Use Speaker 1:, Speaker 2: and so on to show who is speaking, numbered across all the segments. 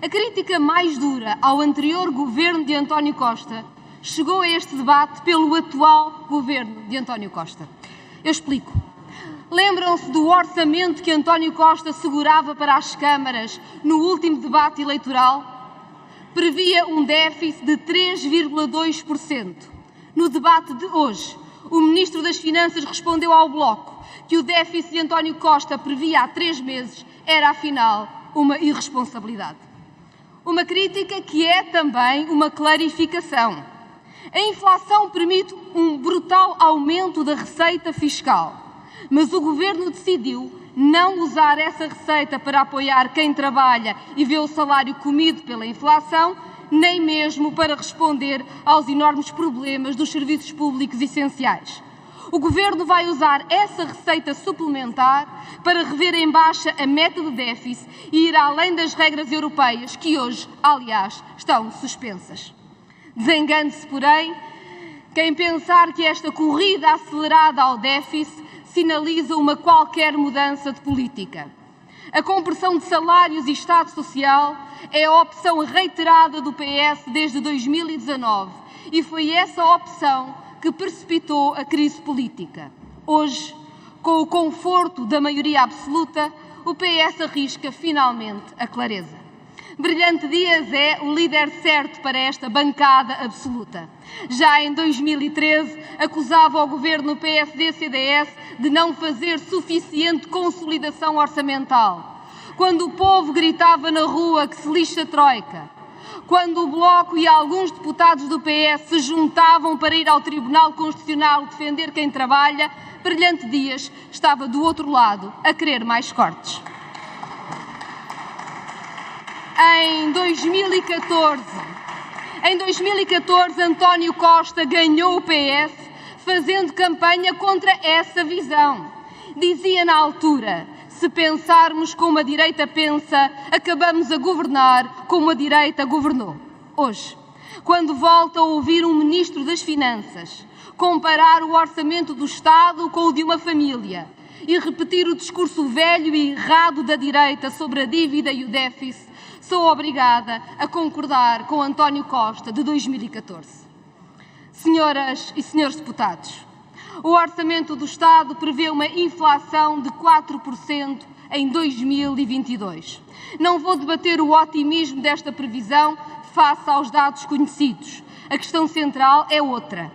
Speaker 1: A crítica mais dura ao anterior governo de António Costa chegou a este debate pelo atual governo de António Costa. Eu explico. Lembram-se do orçamento que António Costa segurava para as câmaras no último debate eleitoral? Previa um déficit de 3,2%. No debate de hoje, o Ministro das Finanças respondeu ao Bloco que o déficit de António Costa previa há 3 meses era, afinal, uma irresponsabilidade. Uma crítica que é também uma clarificação. A inflação permite um brutal aumento da receita fiscal, mas o Governo decidiu não usar essa receita para apoiar quem trabalha e vê o salário comido pela inflação, nem mesmo para responder aos enormes problemas dos serviços públicos essenciais. O Governo vai usar essa receita suplementar para rever em baixa a meta de déficit e ir além das regras europeias que hoje, aliás, estão suspensas. Desengane-se, porém, quem pensar que esta corrida acelerada ao déficit sinaliza uma qualquer mudança de política. A compressão de salários e Estado Social é a opção reiterada do PS desde 2019 e foi essa opção que precipitou a crise política. Hoje, com o conforto da maioria absoluta, o PS arrisca finalmente a clareza. Brilhante Dias é o líder certo para esta bancada absoluta. Já em 2013, acusava o governo PSD-CDS de não fazer suficiente consolidação orçamental. Quando o povo gritava na rua que se lixa a Troika, quando o Bloco e alguns deputados do PS se juntavam para ir ao Tribunal Constitucional defender quem trabalha, Brilhante Dias estava do outro lado a querer mais cortes. Em 2014, António Costa ganhou o PS fazendo campanha contra essa visão. Dizia na altura: se pensarmos como a direita pensa, acabamos a governar como a direita governou. Hoje, quando volta a ouvir um Ministro das Finanças comparar o orçamento do Estado com o de uma família e repetir o discurso velho e errado da direita sobre a dívida e o déficit, sou obrigada a concordar com António Costa de 2014. Senhoras e senhores deputados, o Orçamento do Estado prevê uma inflação de 4% em 2022. Não vou debater o otimismo desta previsão face aos dados conhecidos. A questão central é outra.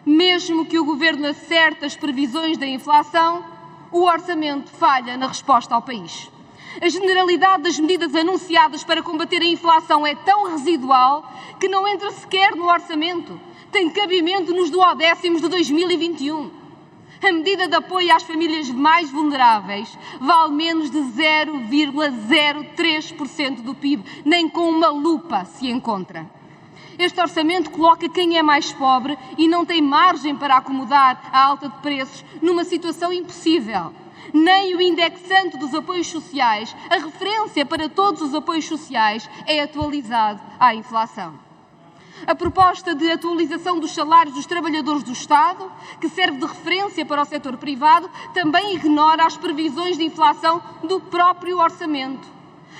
Speaker 1: Mesmo que o Governo acerte as previsões da inflação, o Orçamento falha na resposta ao país. A generalidade das medidas anunciadas para combater a inflação é tão residual que não entra sequer no Orçamento. Tem cabimento nos duodécimos de 2021. A medida de apoio às famílias mais vulneráveis vale menos de 0,03% do PIB, nem com uma lupa se encontra. Este orçamento coloca quem é mais pobre e não tem margem para acomodar a alta de preços numa situação impossível. Nem o indexante dos apoios sociais, a referência para todos os apoios sociais, é atualizado à inflação. A proposta de atualização dos salários dos trabalhadores do Estado, que serve de referência para o setor privado, também ignora as previsões de inflação do próprio orçamento.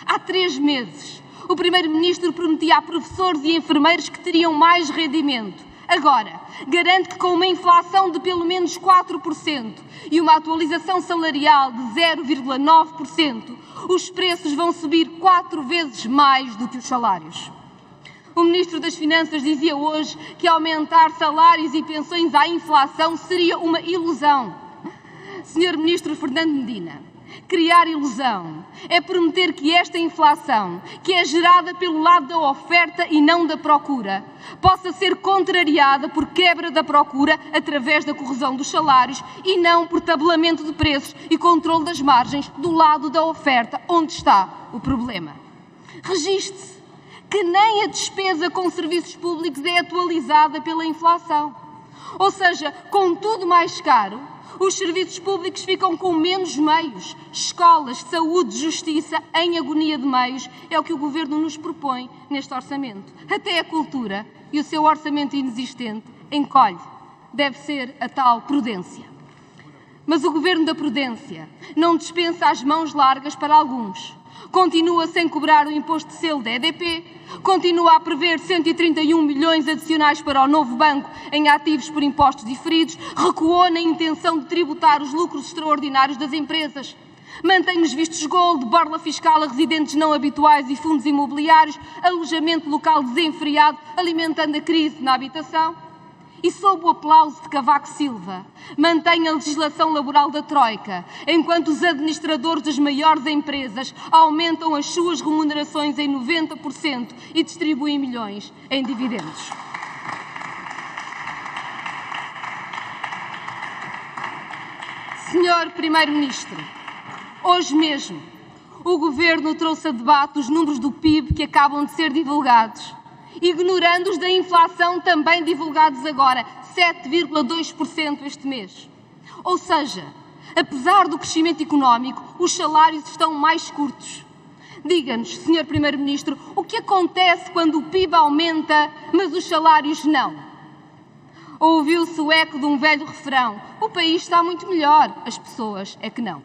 Speaker 1: Há 3 meses, o Primeiro-Ministro prometia a professores e enfermeiros que teriam mais rendimento. Agora, garante que com uma inflação de pelo menos 4% e uma atualização salarial de 0,9%, os preços vão subir 4 vezes mais do que os salários. O Ministro das Finanças dizia hoje que aumentar salários e pensões à inflação seria uma ilusão. Senhor Ministro Fernando Medina, criar ilusão é prometer que esta inflação, que é gerada pelo lado da oferta e não da procura, possa ser contrariada por quebra da procura através da correção dos salários e não por tabelamento de preços e controle das margens do lado da oferta, onde está o problema. Registre-se que nem a despesa com serviços públicos é atualizada pela inflação. Ou seja, com tudo mais caro, os serviços públicos ficam com menos meios. Escolas, saúde, justiça, em agonia de meios, é o que o Governo nos propõe neste orçamento. Até a cultura e o seu orçamento inexistente encolhe. Deve ser a tal prudência. Mas o governo da prudência não dispensa as mãos largas para alguns. Continua sem cobrar o imposto de selo da EDP, continua a prever 131 milhões adicionais para o novo banco em ativos por impostos diferidos, recuou na intenção de tributar os lucros extraordinários das empresas, mantém os vistos gold, borla fiscal a residentes não habituais e fundos imobiliários, alojamento local desenfreado, alimentando a crise na habitação. E sob o aplauso de Cavaco Silva, mantém a legislação laboral da Troika, enquanto os administradores das maiores empresas aumentam as suas remunerações em 90% e distribuem milhões em dividendos. Senhor Primeiro-Ministro, hoje mesmo o Governo trouxe a debate os números do PIB que acabam de ser divulgados, ignorando os da inflação também divulgados agora, 7,2% este mês. Ou seja, apesar do crescimento económico, os salários estão mais curtos. Diga-nos, Sr. Primeiro-Ministro, o que acontece quando o PIB aumenta, mas os salários não? Ouviu-se o eco de um velho refrão: o país está muito melhor, as pessoas é que não.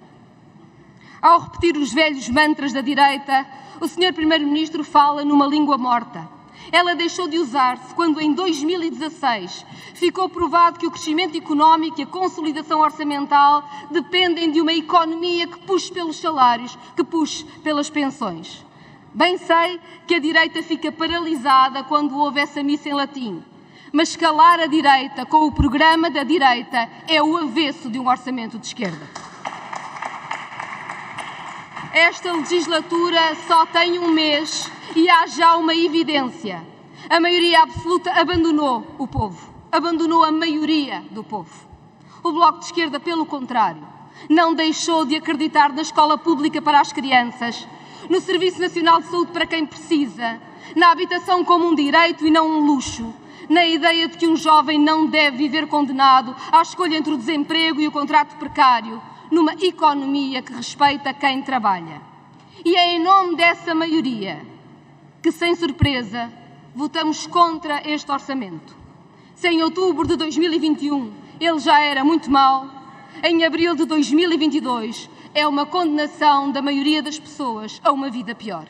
Speaker 1: Ao repetir os velhos mantras da direita, o Sr. Primeiro-Ministro fala numa língua morta. Ela deixou de usar-se quando, em 2016, ficou provado que o crescimento económico e a consolidação orçamental dependem de uma economia que puxe pelos salários, que puxe pelas pensões. Bem sei que a direita fica paralisada quando ouve essa missa em latim, mas calar a direita com o programa da direita é o avesso de um orçamento de esquerda. Esta legislatura só tem um mês e há já uma evidência. A maioria absoluta abandonou o povo, abandonou a maioria do povo. O Bloco de Esquerda, pelo contrário, não deixou de acreditar na escola pública para as crianças, no Serviço Nacional de Saúde para quem precisa, na habitação como um direito e não um luxo, na ideia de que um jovem não deve viver condenado à escolha entre o desemprego e o contrato precário, numa economia que respeita quem trabalha. E é em nome dessa maioria que, sem surpresa, votamos contra este orçamento. Se em outubro de 2021 ele já era muito mau, em abril de 2022 é uma condenação da maioria das pessoas a uma vida pior.